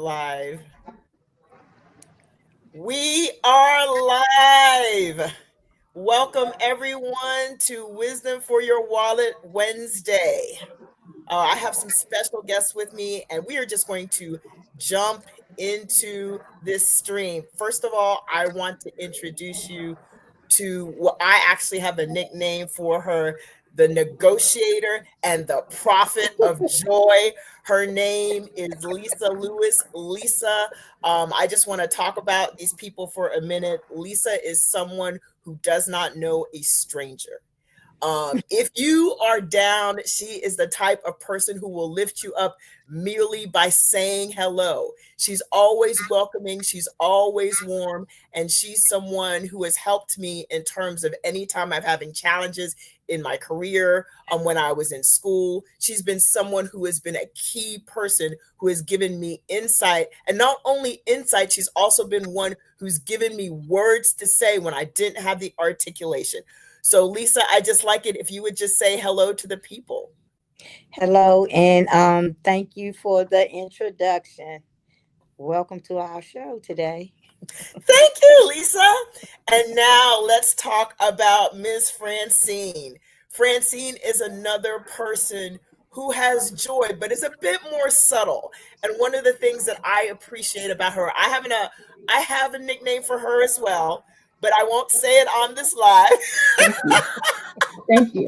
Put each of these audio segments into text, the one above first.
live. We are live. Welcome everyone to Wisdom for Your Wallet Wednesday. I have some special guests with me, and we are just going to jump into this stream. First of all, I want to introduce you to what I actually have a nickname for her, the negotiator and the prophet of joy. Her name is Lisa Lewis. Lisa, I just want to talk about these people for a minute. Lisa is someone who does not know a stranger. If you are down, she is the type of person who will lift you up merely by saying hello. She's always welcoming, she's always warm, and she's someone who has helped me in terms of anytime I'm having challenges in my career, when I was in school. She's been someone who has been a key person who has given me insight, and not only insight, she's also been one who's given me words to say when I didn't have the articulation. So, Lisa, I just like it if you would just say hello to the people. Hello, and thank you for the introduction. Welcome to our show today. Thank you, Lisa. And now let's talk about Miss Francine. Francine is another person who has joy, but is a bit more subtle. And one of the things that I appreciate about her, I have a nickname for her as well, but I won't say it on this live. Thank you. Thank you.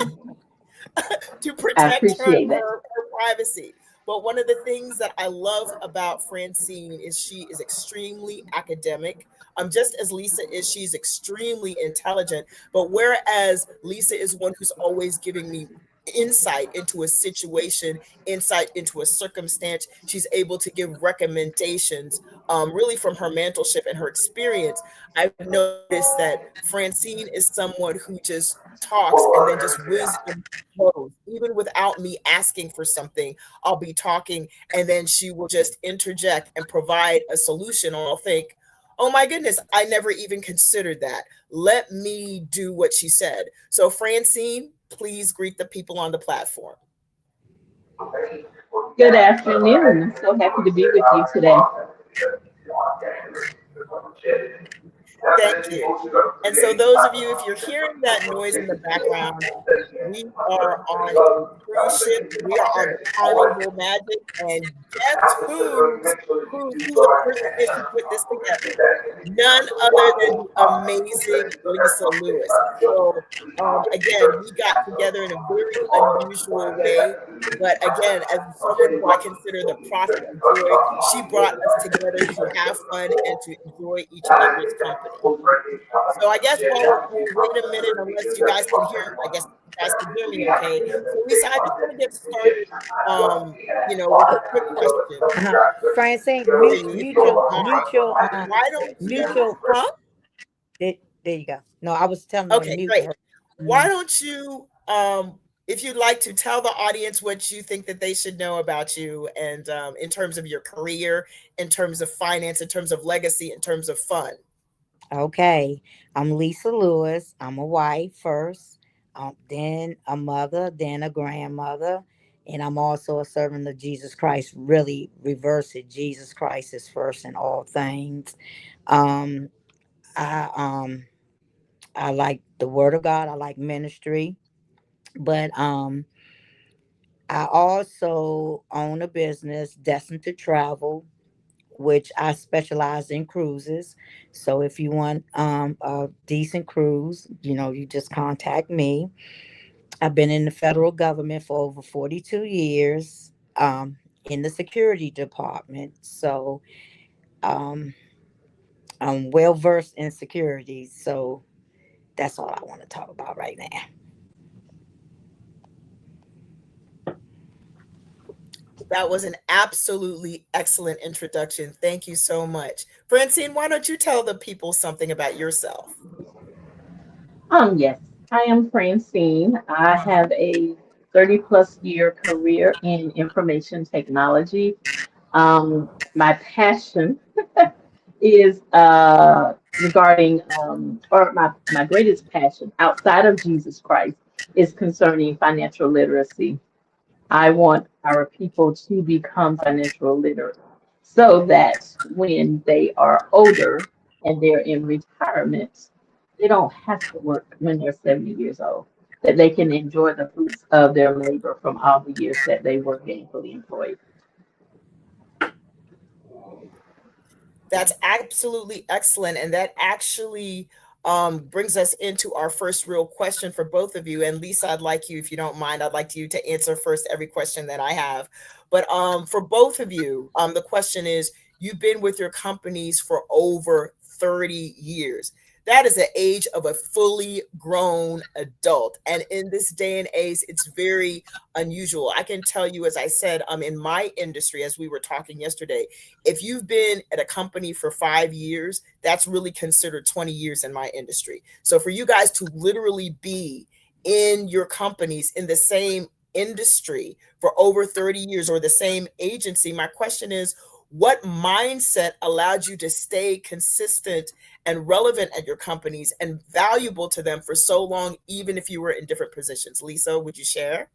To I protect appreciate it. her privacy. But one of the things that I love about Francine is she is extremely academic. Just as Lisa is, she's extremely intelligent. But whereas Lisa is one who's always giving me insight into a situation, insight into a circumstance, she's able to give recommendations really from her mentorship and her experience. I've noticed that Francine is someone who just talks and then just wisdom flows. Even without me asking for something, I'll be talking and then she will just interject and provide a solution. Or I'll think, oh my goodness, I never even considered that. Let me do what she said. So, Francine, please greet the people on the platform. Good afternoon. I'm so happy to be with you today. Thank you. And so, those of you, if you're hearing that noise in the background, we are on a cruise ship. We are on the Carnival Magic, and guess who the person is who put this together? None other than the amazing Lisa Lewis. So, again, we got together in a very unusual way. But again, as someone who I consider the prophet of joy, she brought us together to have fun and to enjoy each other's company. So I guess we'll wait a minute unless you guys can hear. I guess you guys can hear me okay. So Lisa, I just want to get started, with a quick question. Francine, Why don't mute you, your. huh? There you go. No, I was telling her to Okay, mute great. her. Why Mhm. don't you, if you'd like to tell the audience what you think that they should know about you and in terms of your career, in terms of finance, in terms of legacy, in terms of fun. Okay, I'm Lisa Lewis. I'm a wife first, then a mother, then a grandmother, and I'm also a servant of Jesus Christ. Really, reverse it. Jesus Christ is first in all things. Um, I I like the Word of God. I like ministry, but I also own a business destined to travel, which I specialize in cruises. So if you want a decent cruise, you just contact me. I've been in the federal government for over 42 years in the security department. So um, I'm well versed in security. So that's all I want to talk about right now. That was an absolutely excellent introduction. Thank you so much. Francine, why don't you tell the people something about yourself? Yes, I am Francine. I have a 30 plus year career in information technology. My passion is regarding, or my greatest passion outside of Jesus Christ is concerning financial literacy. I want our people to become financial literate. so that when they are older and they're in retirement, they don't have to work when they're 70 years old, that they can enjoy the fruits of their labor from all the years that they were gainfully employed. That's absolutely excellent. And that actually brings us into our first real question for both of you. And Lisa, I'd like you, if you don't mind, I'd like you to answer first every question that I have. But for both of you, the question is, you've been with your companies for over 30 years. That is the age of a fully grown adult. And in this day and age, it's very unusual. I can tell you, as I said, in my industry, as we were talking yesterday, if you've been at a company for 5 years, that's really considered 20 years in my industry. So for you guys to literally be in your companies in the same industry for over 30 years or the same agency, my question is, what mindset allowed you to stay consistent and relevant at your companies and valuable to them for so long, even if you were in different positions? Lisa, would you share?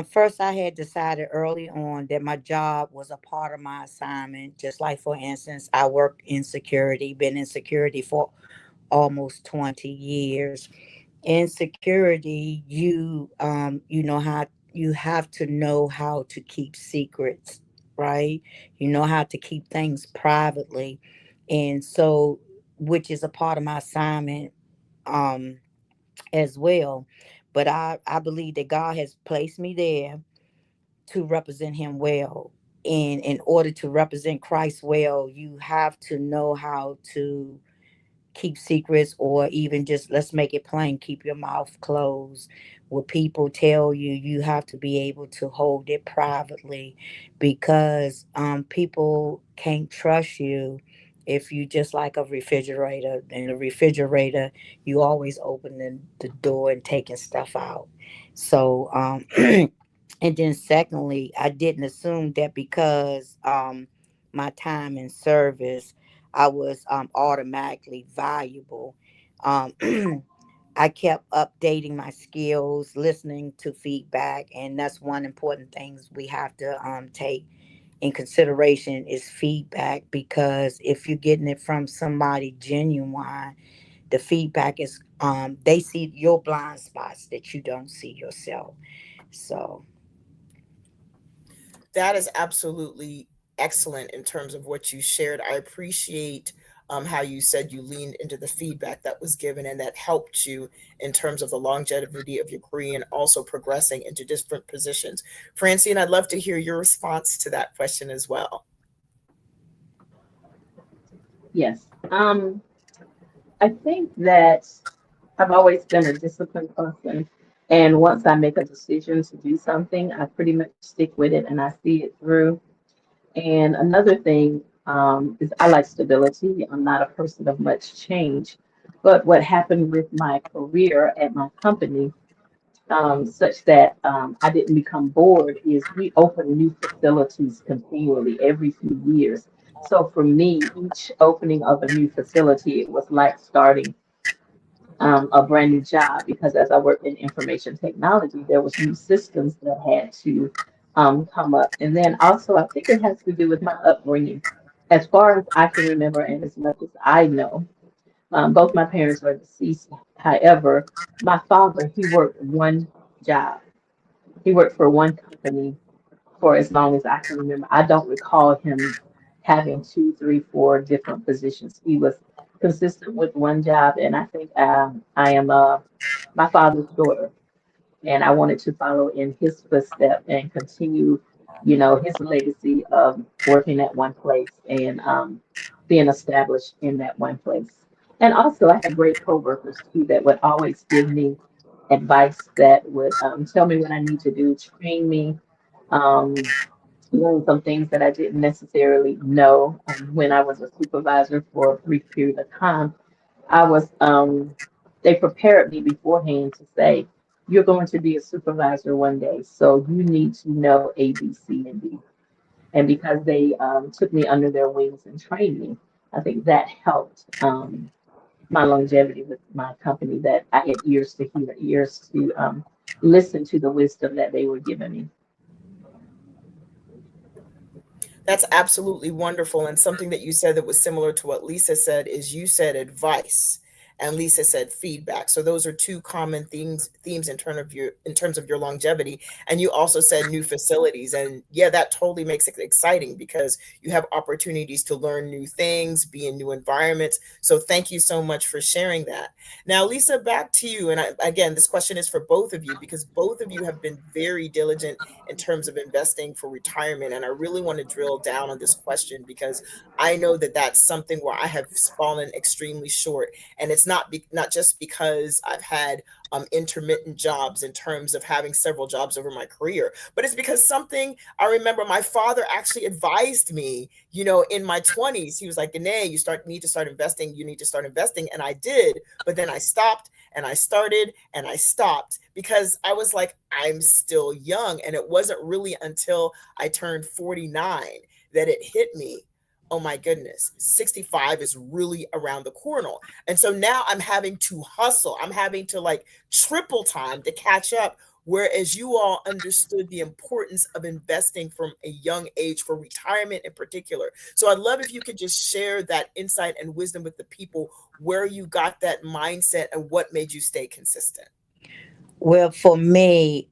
First, I had decided early on that my job was a part of my assignment. Just like, for instance, I worked in security, been in security for almost 20 years. In security, you know how you have to know how to keep secrets, right? You know how to keep things privately, and so, which is a part of my assignment. Um, as well. But I believe that God has placed me there to represent him well. And in order to represent Christ well, you have to know how to keep secrets, or even just, let's make it plain, keep your mouth closed. What people tell you, you have to be able to hold it privately, because people can't trust you if you just like a refrigerator. In a refrigerator, you always opening the door and taking stuff out. So and then secondly, I didn't assume that because my time in service, I was automatically valuable. Um, I kept updating my skills, listening to feedback, and that's one important thing we have to take in consideration is feedback, because if you're getting it from somebody genuine, the feedback is they see your blind spots that you don't see yourself. So That is absolutely excellent in terms of what you shared. I appreciate how you said you leaned into the feedback that was given and that helped you in terms of the longevity of your career and also progressing into different positions. Francine, I'd love to hear your response to that question as well. Yes. I think that I've always been a disciplined person. And once I make a decision to do something, I pretty much stick with it and I see it through. And another thing is I like stability. I'm not a person of much change. But what happened with my career at my company, such that I didn't become bored, is we open new facilities continually every few years. So for me, each opening of a new facility, it was like starting a brand new job, because as I worked in information technology, there was new systems that had to come up. And then also, I think it has to do with my upbringing. As far as I can remember, and as much as I know, both my parents are deceased. However, my father, he worked one job. He worked for one company for as long as I can remember. I don't recall him having two, three, four different positions. He was consistent with one job, and I think I am my father's daughter, and I wanted to follow in his footsteps and continue, his legacy of working at one place and being established in that one place. And also, I had great coworkers too that would always give me advice, that would tell me what I need to do, train me. Um, Learn some things that I didn't necessarily know when I was a supervisor for a brief period of time. I was, they prepared me beforehand to say, you're going to be a supervisor one day, so you need to know A, B, C, and D. And because they took me under their wings and trained me, I think that helped my longevity with my company, that I had ears to hear, ears to listen to the wisdom that they were giving me. That's absolutely wonderful. And something that you said that was similar to what Lisa said is you said advice and Lisa said feedback. So those are two common themes in terms of your longevity. And you also said new facilities. And yeah, that totally makes it exciting because you have opportunities to learn new things, be in new environments. So thank you so much for sharing that. Now, Lisa, back to you. And again, this question is for both of you because both of you have been very diligent in terms of investing for retirement. And I really want to drill down on this question because I know that that's something where I have fallen extremely short. And it's not just because I've had intermittent jobs in terms of having several jobs over my career, but it's because something I remember my father actually advised me, in my 20s. He was like, Danae, need to start investing. You need to start investing. And I did, but then I stopped and I started and I stopped because I was like, I'm still young. And it wasn't really until I turned 49 that it hit me. Oh my goodness, 65 is really around the corner. And so now I'm having to hustle. I'm having to like triple time to catch up. Whereas you all understood the importance of investing from a young age for retirement in particular. So I'd love if you could just share that insight and wisdom with the people where you got that mindset and what made you stay consistent. Well, for me,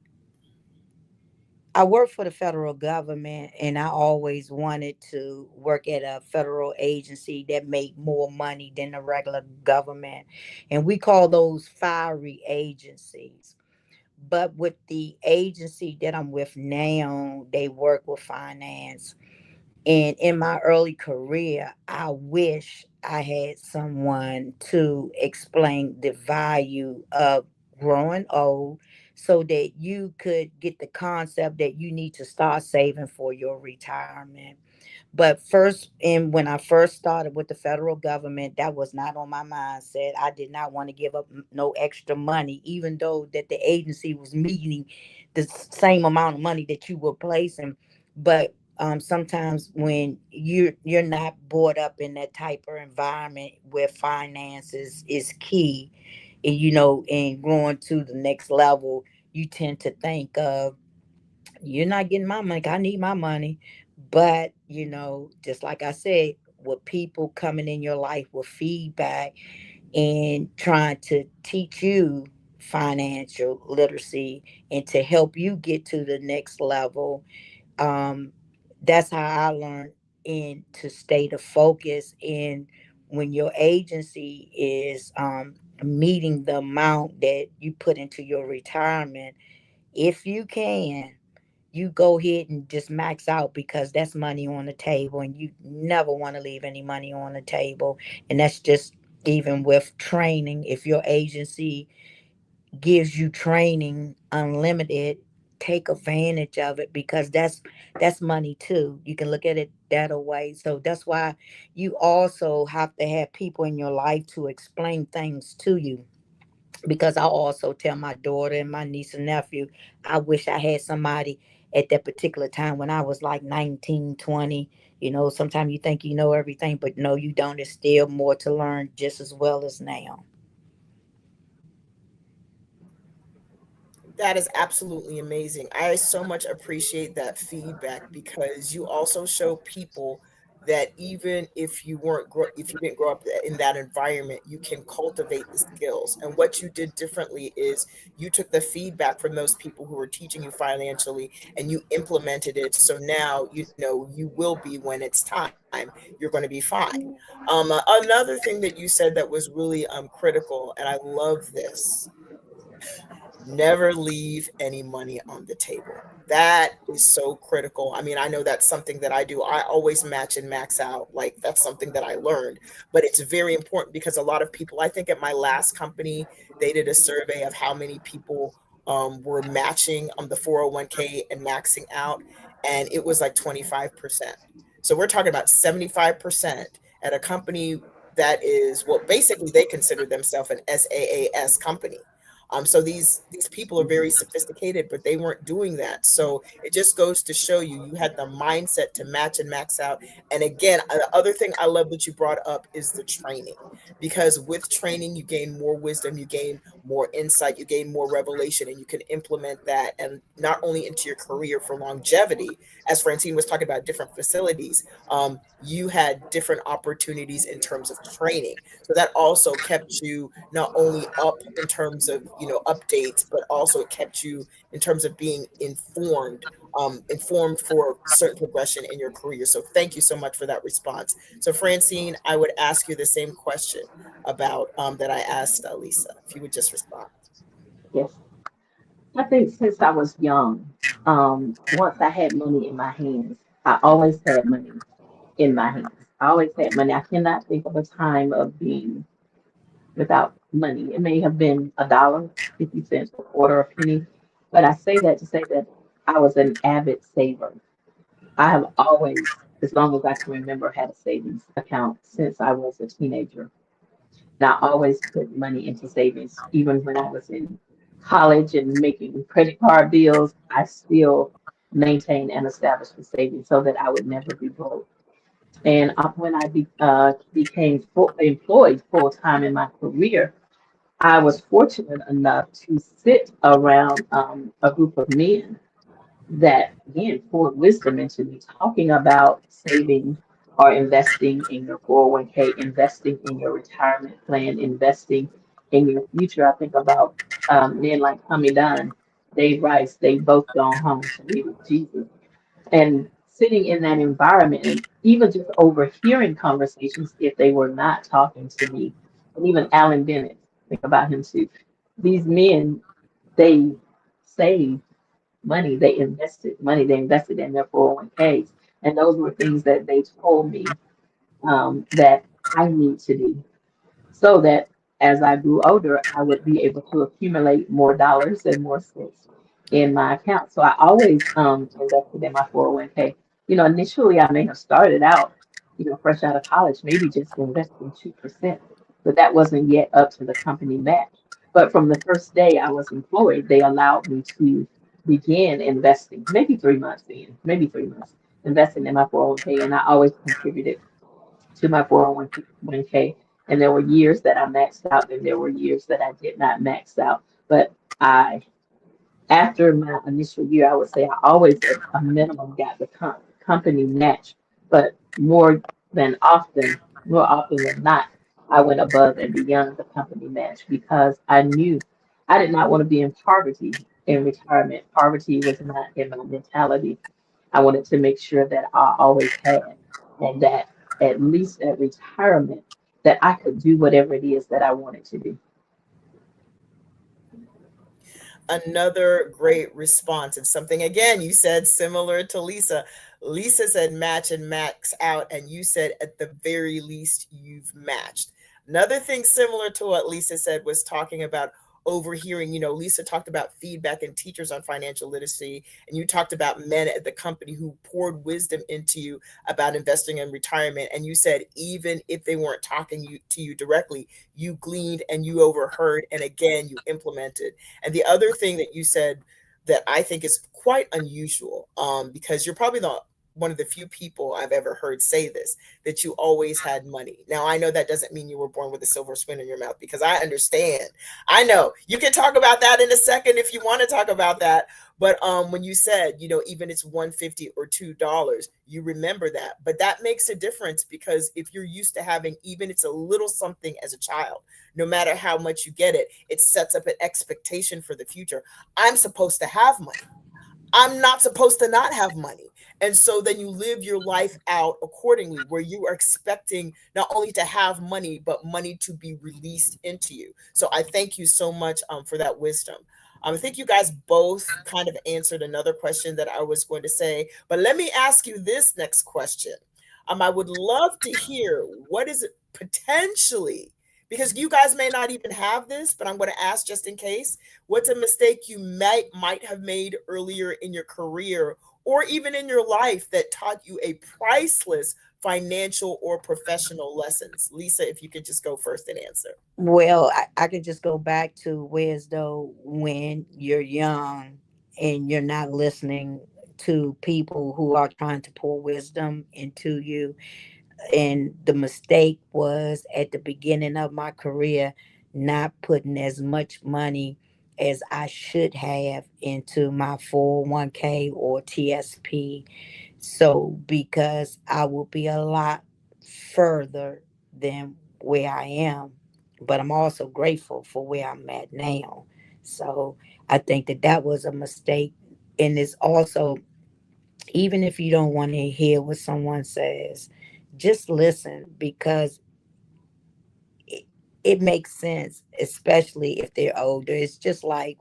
I work for the federal government, and I always wanted to work at a federal agency that make more money than the regular government. And we call those fiery agencies. But with the agency that I'm with now, they work with finance. And in my early career, I wish I had someone to explain the value of growing old so that you could get the concept that you need to start saving for your retirement. But first, and when I first started with the federal government, that was not on my mindset. I did not want to give up no extra money, even though that the agency was meeting the same amount of money that you were placing. But sometimes when you're not brought up in that type of environment where finances is key, and and growing to the next level, you tend to think of, you're not getting my money. I need my money. But, just like I said, with people coming in your life with feedback and trying to teach you financial literacy and to help you get to the next level, um, that's how I learned and to stay the focus. And when your agency is meeting the amount that you put into your retirement, if you can, you go ahead and just max out, because that's money on the table and you never want to leave any money on the table. And that's just even with training. If your agency gives you training unlimited, take advantage of it, because that's money too. You can look at it that way. So that's why you also have to have people in your life to explain things to you, because I also tell my daughter and my niece and nephew, I wish I had somebody at that particular time when I was like 19, 20. Sometimes you think you know everything, but no, you don't. There's still more to learn just as well as now. That is absolutely amazing. I so much appreciate that feedback because you also show people that even if you didn't grow up in that environment, you can cultivate the skills. And what you did differently is you took the feedback from those people who were teaching you financially and you implemented it. So now you will be, when it's time, you're going to be fine. Another thing that you said that was really critical, and I love this: never leave any money on the table. That is so critical. I mean, I know that's something that I do. I always match and max out. Like, that's something that I learned, but it's very important because a lot of people, I think at my last company, they did a survey of how many people were matching on the 401k and maxing out, and it was like 25%. So we're talking about 75% at a company that is, well, basically they consider themselves an SaaS company. So these people are very sophisticated, but they weren't doing that. So it just goes to show you, you had the mindset to match and max out. And again, the other thing I love that you brought up is the training, because with training, you gain more wisdom, you gain more insight, you gain more revelation, and you can implement that, and not only into your career for longevity, as Francine was talking about different facilities, you had different opportunities in terms of training. So that also kept you not only up in terms of, updates, but also it kept you in terms of being informed, informed for certain progression in your career. So thank you so much for that response. So Francine, I would ask you the same question about that I asked Lisa, if you would just respond. Yes. I think since I was young, once I had money in my hands, I always had money in my hands. I always had money. I cannot think of a time of being without money. It may have been a dollar, 50 cents, a quarter, a penny, but I say that to say that I was an avid saver. I have always, as long as I can remember, had a savings account since I was a teenager. And I always put money into savings, even when I was in college and making credit card bills. I still maintained and established the savings so that I would never be broke. And when I became employed full time in my career, I was fortunate enough to sit around a group of men that, again, poured wisdom into me, talking about saving or investing in your 401k, investing in your retirement plan, investing in your future. I think about men like Tommy Dunn, Dave Rice, they both gone home to be with Jesus. And sitting in that environment and even just overhearing conversations if they were not talking to me. And even Alan Bennett, think about him too. These men, they saved money, they invested in their 401ks. And those were things that they told me that I need to do so that as I grew older, I would be able to accumulate more dollars and more cents in my account. So I always invested in my 401k. Initially I may have started out, fresh out of college, maybe just investing 2%, but that wasn't yet up to the company match. But from the first day I was employed, they allowed me to begin investing, maybe 3 months, investing in my 401k, and I always contributed to my 401k. And there were years that I maxed out, and there were years that I did not max out. But I, after my initial year, I would say I always at a minimum got the company match. But more often than not, I went above and beyond the company match because I knew I did not want to be in poverty in retirement. Poverty was not in my mentality. I wanted to make sure that I always had, and that at least at retirement, that I could do whatever it is that I wanted to do. Another great response, and something again you said similar to Lisa. Lisa said match and max out, and you said at the very least you've matched. Another thing similar to what Lisa said was talking about overhearing. Lisa talked about feedback and teachers on financial literacy, and you talked about men at the company who poured wisdom into you about investing in retirement. And you said even if they weren't talking to you directly, you gleaned and you overheard, and again you implemented. And the other thing that you said that I think is quite unusual, because you're probably the one of the few people I've ever heard say this, that you always had money. Now, I know that doesn't mean you were born with a silver spoon in your mouth, because I understand. I know you can talk about that in a second if you want to talk about that. But when you said, even it's 150 or $2, you remember that. But that makes a difference, because if you're used to having even it's a little something as a child, no matter how much you get it, it sets up an expectation for the future. I'm supposed to have money. I'm not supposed to not have money. And so then you live your life out accordingly, where you are expecting not only to have money, but money to be released into you. So I thank you so much for that wisdom. I think you guys both kind of answered another question that I was going to say, but let me ask you this next question. I would love to hear what is it potentially, because you guys may not even have this, but I'm going to ask just in case. What's a mistake you might have made earlier in your career or even in your life that taught you a priceless financial or professional lessons? Lisa, if you could just go first and answer. Well, I could just go back to whereas though when you're young and you're not listening to people who are trying to pour wisdom into you. And the mistake was at the beginning of my career, not putting as much money as I should have into my 401k or TSP. So, because I will be a lot further than where I am, but I'm also grateful for where I'm at now. So, I think that that was a mistake. And it's also, even if you don't want to hear what someone says, just listen because it, it makes sense, especially if they're older. It's just like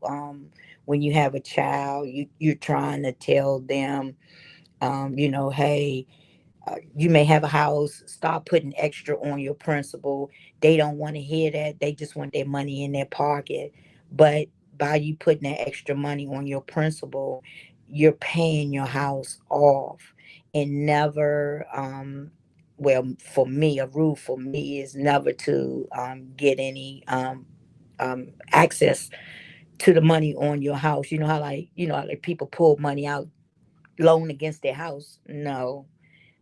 when you have a child, you're trying to tell them, hey, you may have a house, start putting extra on your principal. They don't want to hear that. They just want their money in their pocket. But by you putting that extra money on your principal, you're paying your house off and never, well, for me, a rule for me is never to get any access to the money on your house. You know how, like, like people pull money out, loan against their house. No,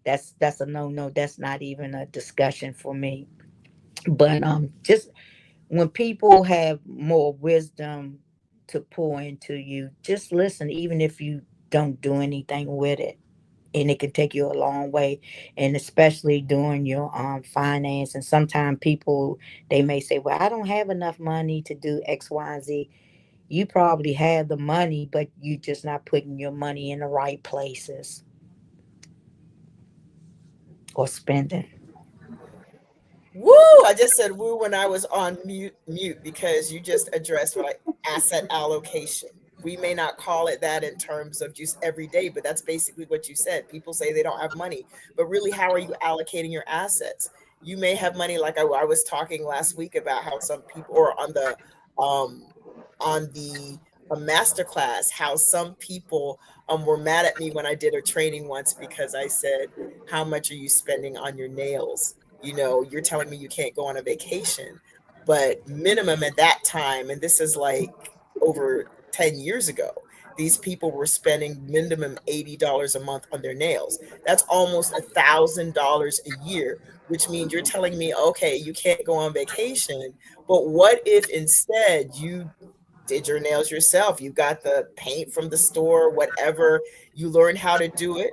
that's a no no. That's not even a discussion for me. But just when people have more wisdom to pour into you, just listen, even if you don't do anything with it. And it can take you a long way, and especially during your finance. And sometimes people, they may say, well, I don't have enough money to do X, Y, and Z. You probably have the money, but you just not putting your money in the right places or spending. Woo! I just said woo when I was on mute because you just addressed what I asset allocation. We may not call it that in terms of just every day, but that's basically what you said. People say they don't have money, but really, how are you allocating your assets? You may have money, like I was talking last week about how some people, or um on the a master class, how some people were mad at me when I did a training once because I said, "How much are you spending on your nails?" You're telling me you can't go on a vacation, but minimum at that time, and this is like over 10 years ago, these people were spending minimum $80 a month on their nails. That's almost $1,000 a year, which means you're telling me, okay, you can't go on vacation, but what if instead you did your nails yourself? You got the paint from the store, whatever, you learn how to do it,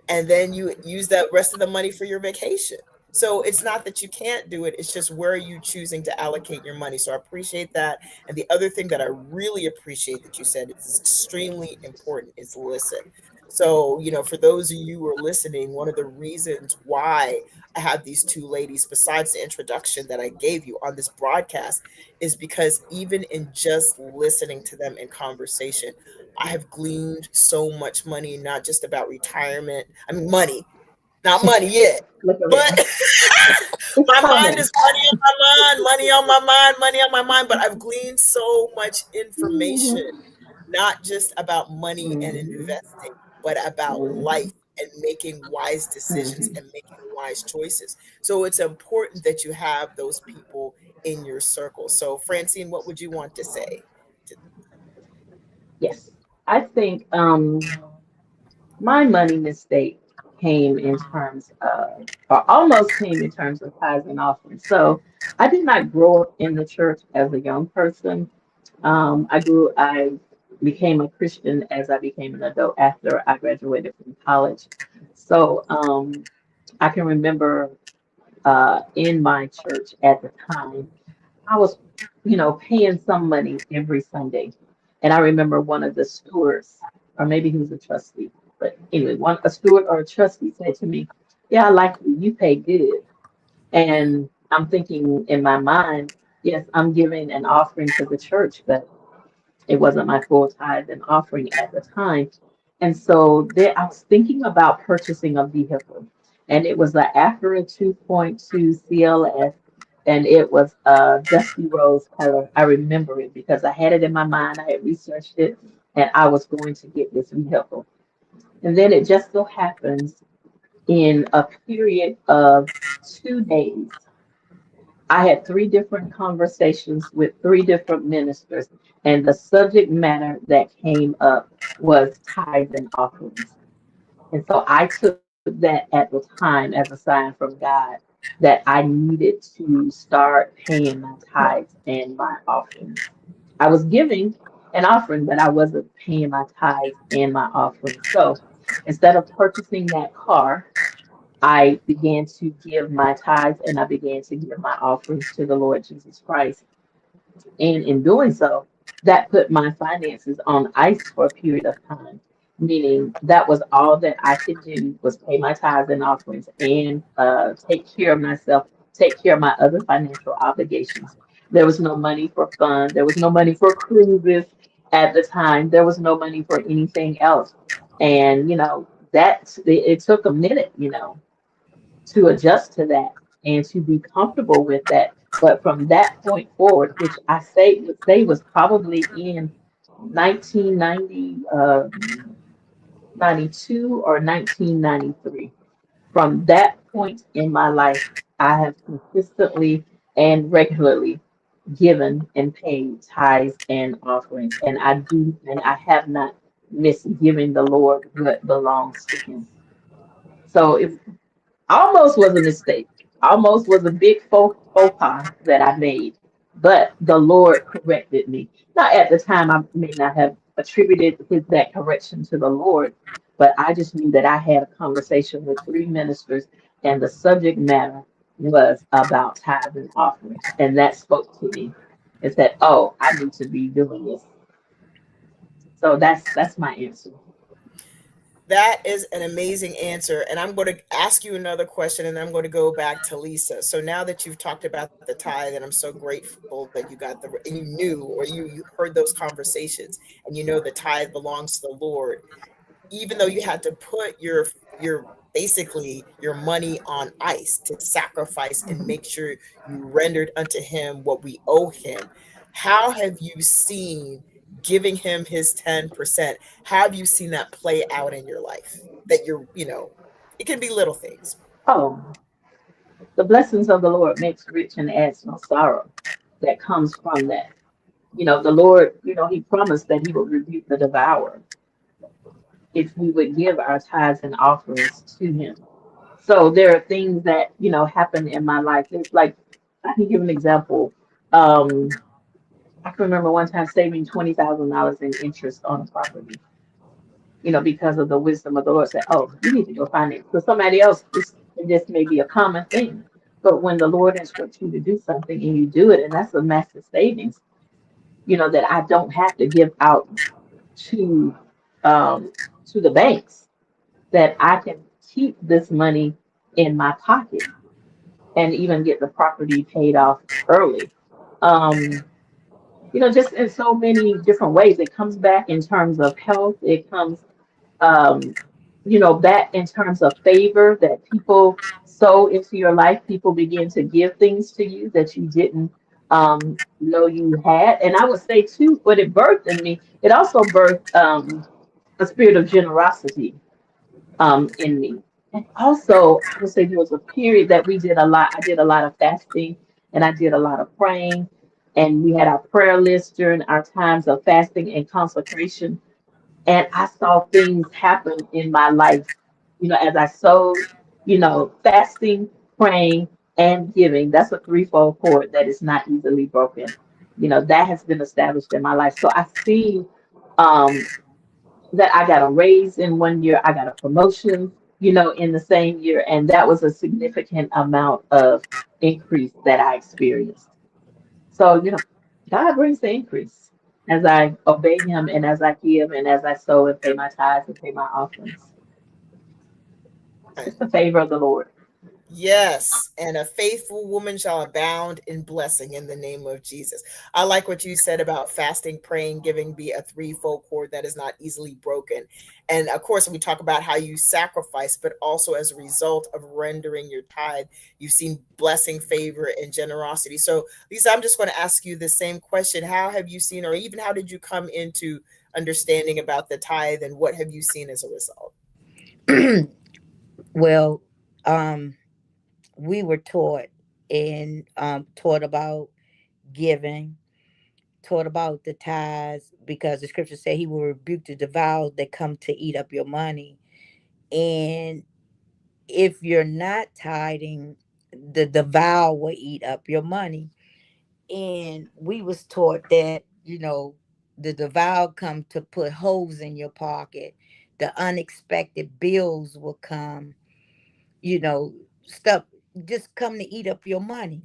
and then you use that rest of the money for your vacation. So it's not that you can't do it, it's just where are you choosing to allocate your money. So I appreciate that. And the other thing that I really appreciate that you said is extremely important is listen. So, for those of you who are listening, one of the reasons why I have these two ladies, besides the introduction that I gave you on this broadcast, is because even in just listening to them in conversation, I have gleaned so much money, not just about retirement. I mean, money, not money yet, Look at but it. It's my mind coming. is money on my mind, money on my mind, money on my mind. But I've gleaned so much information, Mhm. not just about money and Mhm. investing, but about Mhm. life and making wise decisions Mhm. and making wise choices. So it's important that you have those people in your circle. So, Francine, what would you want to say? Yes. I think my money mistake came in terms of, or almost came in terms of tithes and offerings. So I did not grow up in the church as a young person. I became a Christian as I became an adult after I graduated from college. So I can remember in my church at the time, I was, paying some money every Sunday. And I remember one of the stewards, or maybe he was a trustee, but anyway, a steward or a trustee said to me, yeah, I like you. You pay good. And I'm thinking in my mind, yes, I'm giving an offering to the church, but it wasn't my full tithe and offering at the time. And so there, I was thinking about purchasing a vehicle. And it was the Acura 2.2 CLS, and it was a dusty rose color. I remember it because I had it in my mind. I had researched it, and I was going to get this vehicle. And then it just so happens in a period of 2 days. I had three different conversations with three different ministers, and the subject matter that came up was tithes and offerings. And so I took that at the time as a sign from God that I needed to start paying my tithes and my offerings. I was giving an offering, but I wasn't paying my tithes and my offerings. So instead of purchasing that car, I began to give my tithes and I began to give my offerings to the Lord Jesus Christ. And in doing so, that put my finances on ice for a period of time, meaning that was all that I could do was pay my tithes and offerings and take care of myself, take care of my other financial obligations. There was no money for fun. There was no money for cruises at the time. There was no money for anything else. And, that it took a minute, to adjust to that and to be comfortable with that. But from that point forward, which would say was probably in 1990, 92 or 1993, from that point in my life, I have consistently and regularly given and paid tithes and offerings. And I have not missed giving the Lord what belongs to him. So it almost was a mistake, almost was a big faux pas that I made, but the Lord corrected me. Now, at the time, I may not have attributed that correction to the Lord, but I just knew that I had a conversation with three ministers, and the subject matter was about tithes and offerings, and that spoke to me and said, "Oh, I need to be doing this." So that's my answer. That is an amazing answer. And I'm going to ask you another question and I'm going to go back to Lisa. So now that you've talked about the tithe, and I'm so grateful that you got and you knew or you heard those conversations and you know the tithe belongs to the Lord, even though you had to put your basically your money on ice to sacrifice and make sure you rendered unto him what we owe him, how have you seen giving him his 10%, how have you seen that play out in your life? That it can be little things. Oh, the blessings of the Lord makes rich and adds no sorrow that comes from that. The Lord, he promised that he would rebuke the devourer if we would give our tithes and offerings to him. So there are things that, happen in my life. It's like, I can give an example. Um, I can remember one time saving $20,000 in interest on a property, because of the wisdom of the Lord said, oh, you need to go finance. For somebody else, this may be a common thing. But when the Lord instructs you to do something and you do it, and that's a massive savings, that I don't have to give out to um, to the banks, that I can keep this money in my pocket and even get the property paid off early. Um, just in so many different ways. It comes back in terms of health. It comes, um, back in terms of favor that people sow into your life. People begin to give things to you that you didn't know you had. And I would say, too, what it birthed in me, it also birthed a spirit of generosity in me. And also, I would say there was a period that we did a lot. I did a lot of fasting and I did a lot of praying. And we had our prayer list during our times of fasting and consecration. And I saw things happen in my life, as I sowed, fasting, praying, and giving. That's a threefold cord that is not easily broken. That has been established in my life. So I see um, that I got a raise in one year, I got a promotion, in the same year, and that was a significant amount of increase that I experienced. So, God brings the increase as I obey Him and as I give and as I sow and pay my tithes and pay my offerings. It's just the favor of the Lord. Yes, and a faithful woman shall abound in blessing in the name of Jesus. I like what you said about fasting, praying, giving be a threefold cord that is not easily broken. And of course, we talk about how you sacrifice, but also as a result of rendering your tithe, you've seen blessing, favor, and generosity. So, Lisa, I'm just going to ask you the same question. How have you seen, or even how did you come into understanding about the tithe, and what have you seen as a result? Well, um, we were taught and taught about giving, taught about the tithes, because the scripture said he will rebuke the devour that come to eat up your money. And if you're not tithing, the devour will eat up your money. And we was taught that, the devour come to put holes in your pocket. The unexpected bills will come, stuff just come to eat up your money.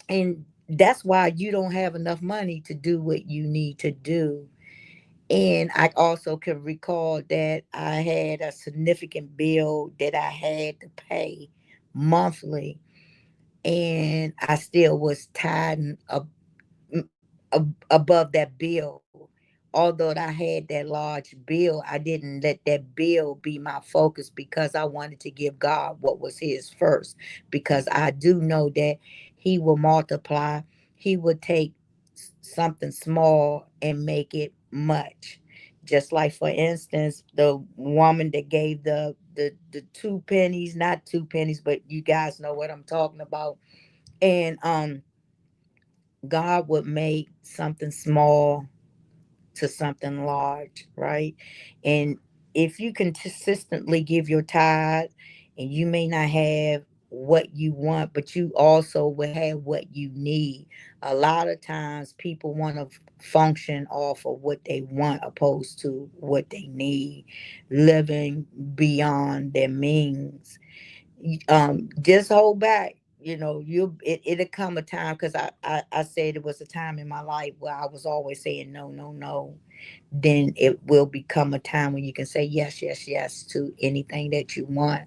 And that's why you don't have enough money to do what you need to do. And I also can recall that I had a significant bill that I had to pay monthly, and I still was tied above that bill. Although I had that large bill, I didn't let that bill be my focus, because I wanted to give God what was his first, because I do know that he will multiply. He would take something small and make it much. Just like, for instance, the woman that gave the 2 pennies, not 2 pennies, but you guys know what I'm talking about. And God would make something small to something large, right? And if you can consistently give your tithe, and you may not have what you want, but you also will have what you need. A lot of times people want to function off of what they want opposed to what they need, living beyond their means. Just hold back. It'll come a time, because I said it was a time in my life where I was always saying no, no, no. Then it will become a time when you can say yes, yes, yes to anything that you want.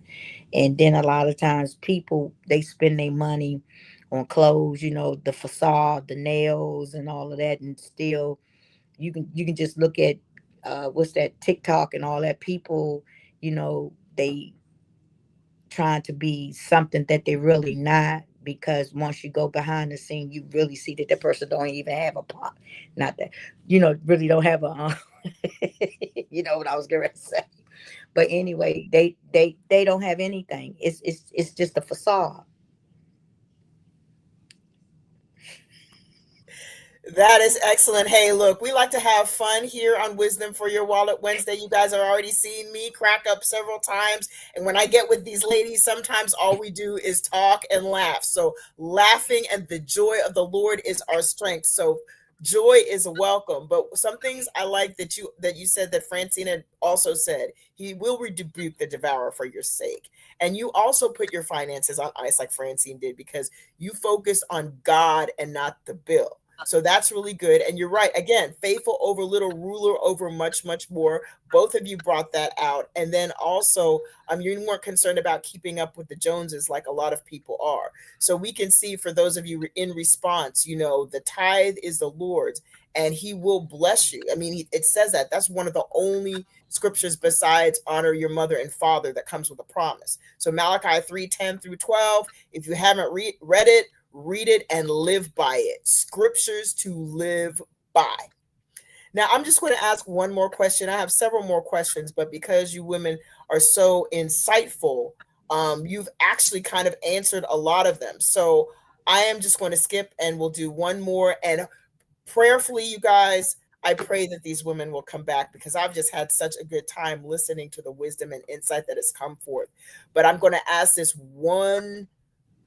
And then a lot of times people, they spend their money on clothes, the facade, the nails, and all of that. And still, you can just look at what's that, TikTok and all that. People, they trying to be something that they're really not, because once you go behind the scene, you really see that the person don't even have a pot. Not that, really don't have a you know what I was gonna say. But anyway, they don't have anything. It's just a facade. That is excellent. Hey, look, we like to have fun here on Wisdom for Your Wallet Wednesday. You guys are already seeing me crack up several times. And when I get with these ladies, sometimes all we do is talk and laugh. So, laughing and the joy of the Lord is our strength. So, joy is welcome. But some things I like that you said, that Francina also said, he will rebuke the devourer for your sake. And you also put your finances on ice like Francine did, because you focus on God and not the bill. So that's really good. And you're right. Again, faithful over little, ruler over much, much more. Both of you brought that out. And then also, you weren't concerned about keeping up with the Joneses like a lot of people are. So we can see, for those of you in response, the tithe is the Lord's, and he will bless you. I mean, it says that. That's one of the only scriptures besides honor your mother and father that comes with a promise. So Malachi 3:10-12. If you haven't read it, read it and live by it. Scriptures to live by. Now, I'm just going to ask one more question. I have several more questions, but because you women are so insightful, you've actually kind of answered a lot of them. So I am just going to skip, and we'll do one more. And prayerfully, you guys, I pray that these women will come back, because I've just had such a good time listening to the wisdom and insight that has come forth. But I'm going to ask this one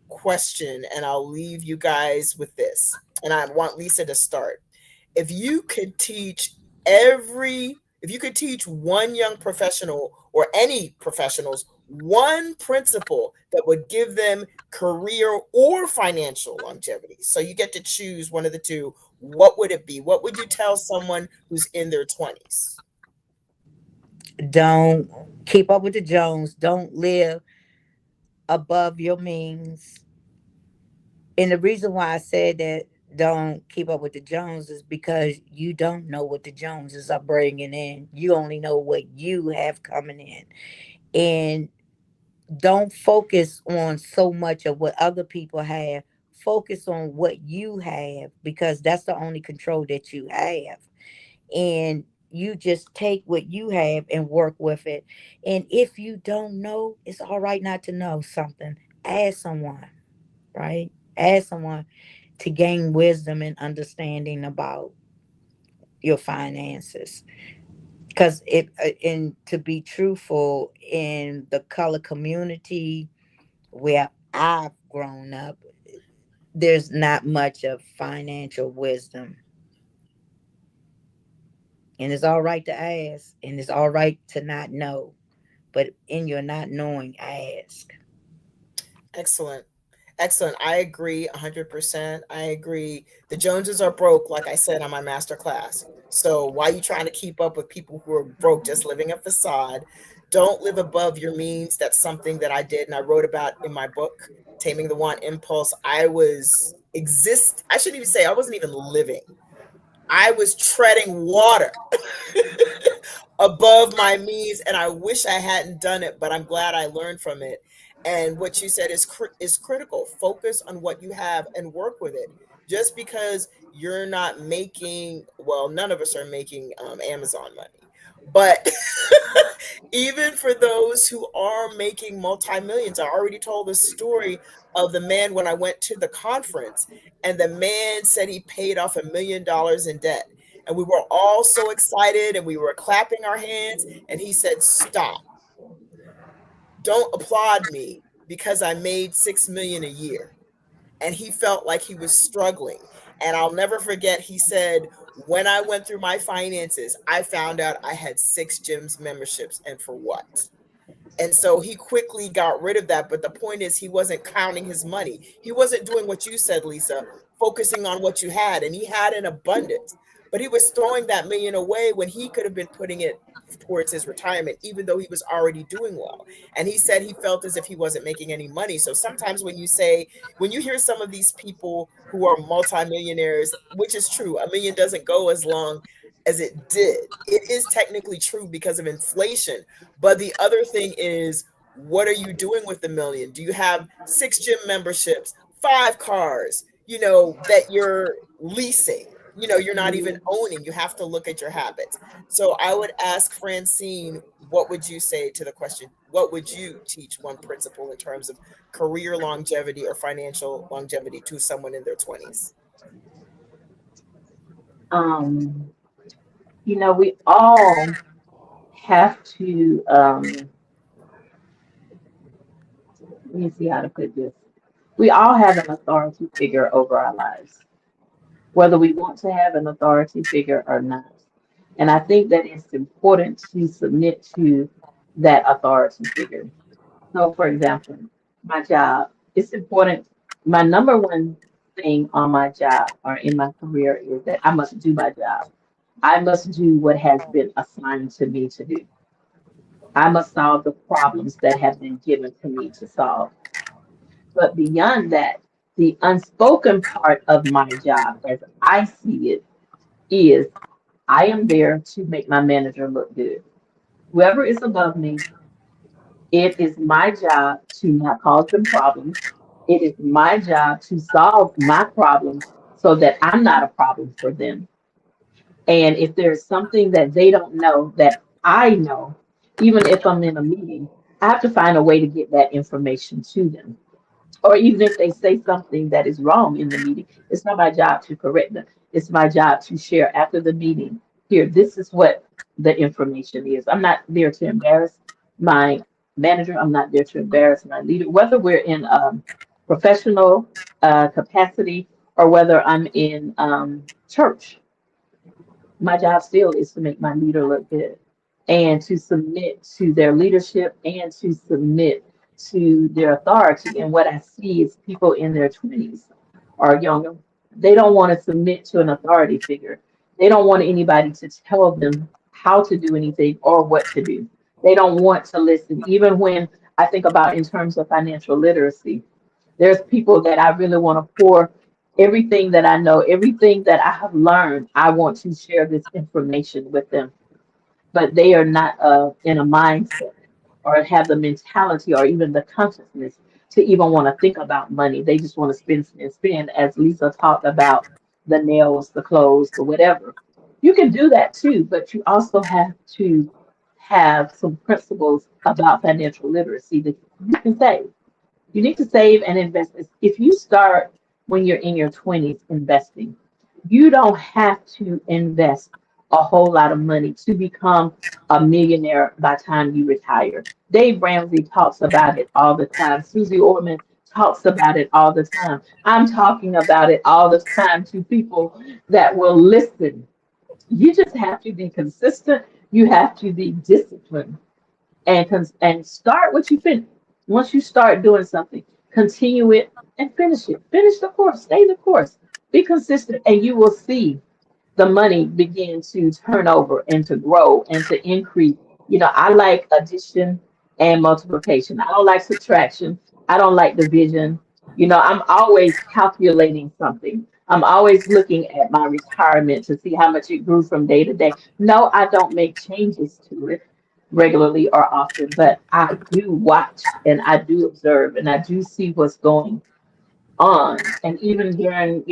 question, and I'll leave you guys with this. And I want Lisa to start. If you could teach if you could teach one young professional, or any professionals, one principle that would give them career or financial longevity, so you get to choose one of the two, what would it be? What would you tell someone who's in their 20s? Don't keep up with the Jones. Don't live above your means. And the reason why I said that, don't keep up with the Jones, is because you don't know what the Joneses are bringing in. You only know what you have coming in. And don't focus on so much of what other people have. Focus on what you have, because that's the only control that you have. And you just take what you have and work with it. And if you don't know, it's all right not to know something. Ask someone, right? Ask someone to gain wisdom and understanding about your finances. Because and to be truthful, in the color community where I've grown up, there's not much of financial wisdom. And it's all right to ask, and it's all right to not know. But in your not knowing, ask. Excellent. Excellent. I agree 100%. I agree. The Joneses are broke, like I said on my master class. So why are you trying to keep up with people who are broke just living a facade? Don't live above your means. That's something that I did and I wrote about in my book, Taming the Want Impulse. I shouldn't even say I wasn't even living. I was treading water above my means, and I wish I hadn't done it, but I'm glad I learned from it. And what you said is critical. Focus on what you have and work with it. Just because you're not making, well, none of us are making Amazon money, but even for those who are making multi-millions, I already told the story of the man when I went to the conference, and the man said he paid off $1 million in debt. And we were all so excited and we were clapping our hands. And he said, "Stop. Don't applaud me because I made 6 million a year." And he felt like he was struggling. And I'll never forget, he said, "When I went through my finances, I found out I had 6 gyms memberships. And for what?" And so he quickly got rid of that. But the point is, he wasn't counting his money. He wasn't doing what you said, Lisa, focusing on what you had. And he had an abundance. But he was throwing that million away when he could have been putting it towards his retirement, even though he was already doing well. And he said he felt as if he wasn't making any money. So sometimes when you hear some of these people who are multimillionaires, which is true, a million doesn't go as long as it did. It is technically true because of inflation, but the other thing is, what are you doing with the million? Do you have 6 gym memberships, 5 cars, that you're leasing? You're not even owning. You have to look at your habits. So I would ask Francine, what would you say to the question? What would you teach one principle in terms of career longevity or financial longevity to someone in their 20s? Um, we all have to, let me see how to put this. We all have an authority figure over our lives, whether we want to have an authority figure or not. And I think that it's important to submit to that authority figure. So, for example, my job, it's important. My number one thing on my job or in my career is that I must do my job. I must do what has been assigned to me to do. I must solve the problems that have been given to me to solve. But beyond that, the unspoken part of my job, as I see it, is I am there to make my manager look good. Whoever is above me, it is my job to not cause them problems. It is my job to solve my problems so that I'm not a problem for them. And if there's something that they don't know that I know, even if I'm in a meeting, I have to find a way to get that information to them. Or even if they say something that is wrong in the meeting, it's not my job to correct them. It's my job to share after the meeting. Here, this is what the information is. I'm not there to embarrass my manager. I'm not there to embarrass my leader, whether we're in professional capacity or whether I'm in church. My job still is to make my leader look good and to submit to their leadership and to submit to their authority. And what I see is people in their 20s or younger, they don't want to submit to an authority figure. They don't want anybody to tell them how to do anything or what to do. They don't want to listen. Even when I think about in terms of financial literacy, there's people that I really want to pour everything that I know, everything that I have learned. I want to share this information with them, but they are not in a mindset or have the mentality or even the consciousness to even want to think about money. They just want to spend, spend, spend, as Lisa talked about the nails, the clothes, the whatever. You can do that too, but you also have to have some principles about financial literacy that you can save. You need to save and invest. If you start when you're in your 20s investing, you don't have to invest a whole lot of money to become a millionaire by the time you retire. Dave Ramsey talks about it all the time. Susie Orman talks about it all the time. I'm talking about it all the time to people that will listen. You just have to be consistent. You have to be disciplined and start what you finish. Once you start doing something, continue it and finish it. Finish the course, stay the course, be consistent, and you will see the money begin to turn over and to grow and to increase. You know, I like addition and multiplication. I don't like subtraction. I don't like division. You know, I'm always calculating something. I'm always looking at my retirement to see how much it grew from day to day. No, I don't make changes to it regularly or often, but I do watch and I do observe and I do see what's going on. And even during,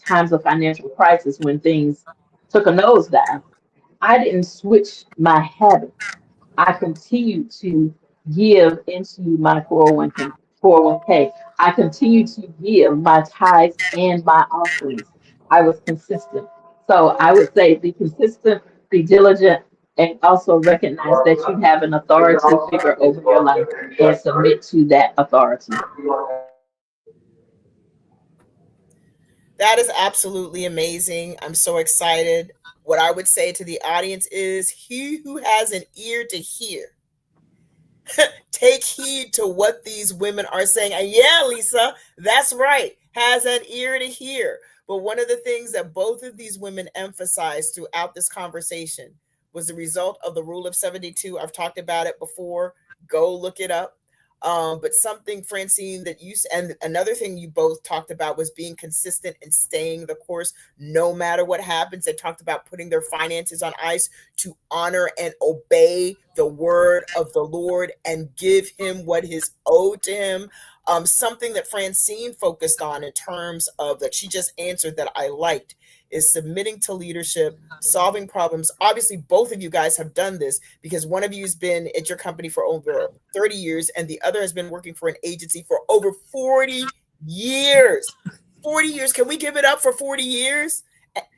times of financial crisis when things took a nosedive, I didn't switch my habits. I continued to give into my 401k. I continued to give my tithes and my offerings. I was consistent. So I would say be consistent, be diligent, and also recognize that you have an authority figure over your life and submit to that authority. That is absolutely amazing. I'm so excited. What I would say to the audience is he who has an ear to hear, take heed to what these women are saying. And yeah, Lisa, that's right, has an ear to hear. But one of the things that both of these women emphasized throughout this conversation was the result of the rule of 72. I've talked about it before. Go look it up. But something, Francine, that you and another thing you both talked about was being consistent and staying the course no matter what happens. They talked about putting their finances on ice to honor and obey the word of the Lord and give him what is owed to him. Something that Francine focused on in terms of that she just answered that I liked is submitting to leadership, solving problems. Obviously, both of you guys have done this because one of you has been at your company for over 30 years and the other has been working for an agency for over 40 years. 40 years. Can we give it up for 40 years?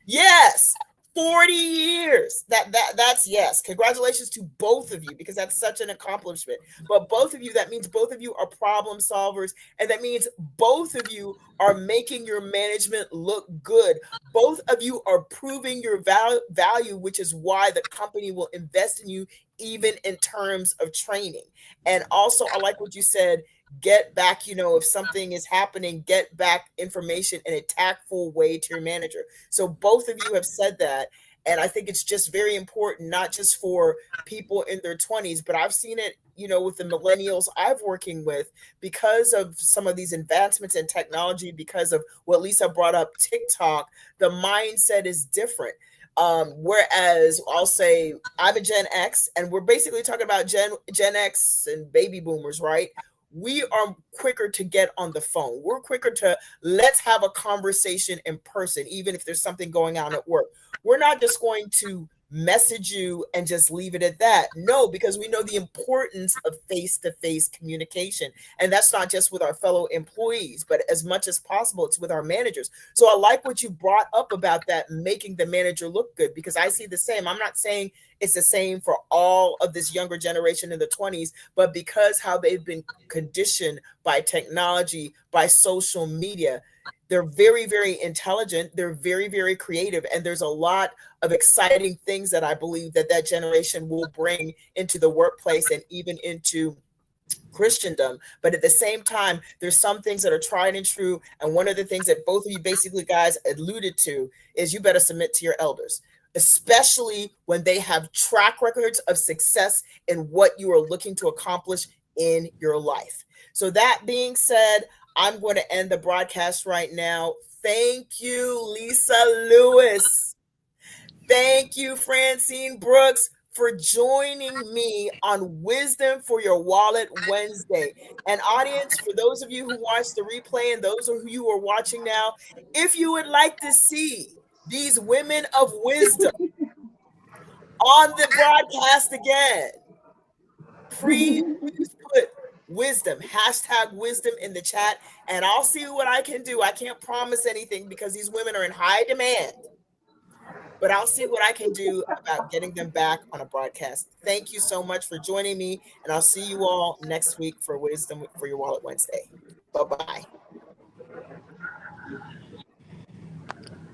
Yes. 40 years. That's yes. Congratulations to both of you because that's such an accomplishment. But both of you, that means both of you are problem solvers, and that means both of you are making your management look good. Both of you are proving your value, which is why the company will invest in you even in terms of training. And also, I like what you said, get back, if something is happening, get back information in a tactful way to your manager. So both of you have said that. And I think it's just very important, not just for people in their 20s, but I've seen it, with the millennials I've working with because of some of these advancements in technology, because of what Lisa brought up, TikTok, the mindset is different. Whereas I'll say I'm a Gen X, and we're basically talking about Gen X and baby boomers, right? We are quicker to get on the phone. We're quicker to let's have a conversation in person, even if there's something going on at work. We're not just going to message you and just leave it at that. No, because we know the importance of face to face communication. And that's not just with our fellow employees, but as much as possible, it's with our managers. So I like what you brought up about that, making the manager look good, because I see the same. I'm not saying it's the same for all of this younger generation in the 20s, but because how they've been conditioned by technology, by social media, they're very, very intelligent. They're very, very creative. And there's a lot of exciting things that I believe that that generation will bring into the workplace and even into Christendom. But at the same time, there's some things that are tried and true. And one of the things that both of you basically guys alluded to is you better submit to your elders, especially when they have track records of success in what you are looking to accomplish in your life. So that being said, I'm going to end the broadcast right now. Thank you, Lisa Lewis. Thank you, Francine Brooks, for joining me on Wisdom for Your Wallet Wednesday. And audience, for those of you who watch the replay and those of you who are watching now, if you would like to see these women of wisdom on the broadcast again. Please put wisdom, hashtag wisdom in the chat, and I'll see what I can do. I can't promise anything because these women are in high demand, but I'll see what I can do about getting them back on a broadcast. Thank you so much for joining me, and I'll see you all next week for Wisdom for Your Wallet Wednesday. Bye-bye.